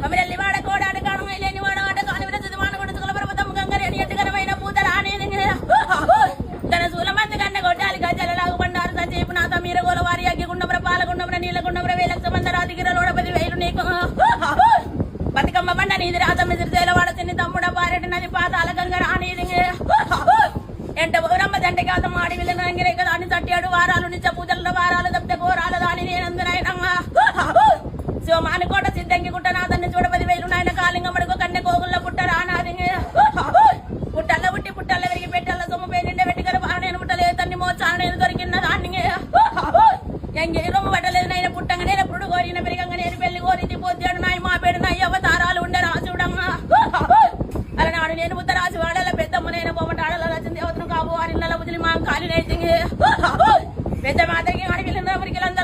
మమ్మల్ని వాడ కోడాడు కాణమై లేని వాడ ఆట కాని విరచది వాన కొడు చుకల పర్వతం గంగరేని ఎట్టుకరమైన పూతల ఆనేని తన సూలమంది కన్న గొడ్డాలి గజ్జలలాగు బండారు సంచేపు నాథ మీరగోల వారి అగ్గిగుండమ్ర పాలగుండమ్ర నీలగుండమ్ర వేలక్ష మంద రాతిగిరలోడ 10,000 నీకు బతుకమ్మ బండ నీది రాతమ్మ సిరిసేలవాడ చిన్ని తమ్ముడ పారెటి నది పాతాల గంగ రాణిది ఎంట ఊరమ్మ దండ కాదమ్మ ఆడి విల్లు రంగిరే కదా అని 37 వారాలు నిత్య పూజల వారాలు తప్పితే ఘోరాలు దాని నేనందునైనమ్మ శివమాని కోట సిద్ధంగి గుట్ట నాథన్ని చూడ 10,000 నాయన కాలింగమ్మడికో కన్నె కోగుల్ల పుట్ట రానాది పుట్టల్ల పుట్టి పుట్టల్ల విరిగి పెట్టల్ల సొమ్ము పేరిండ వెట్టికర నేను పుట్టలేదు తన్ని మోచాల నేను దొరికిన దాన్ని ఎంగే రొమ్మ పట్టలేదు నైనా పుట్టంగా నేను పుడు కోరిన పెరిగంగా నేను పెళ్లి కోరింది పొద్దాడు నాయ మా పేడు నాయ అవతారాలు ఉండే రాజుడమ్మా అలనాడు నేను ఉత్తరాజు వాడల పెద్దమ్మ నేను బొమ్మటాడల రచన దేవతను కాబు వారిళ్ళ బుదిలి మా కాలి నేసింది పెద్ద మాతకి అడవిలో మురికిలందరూ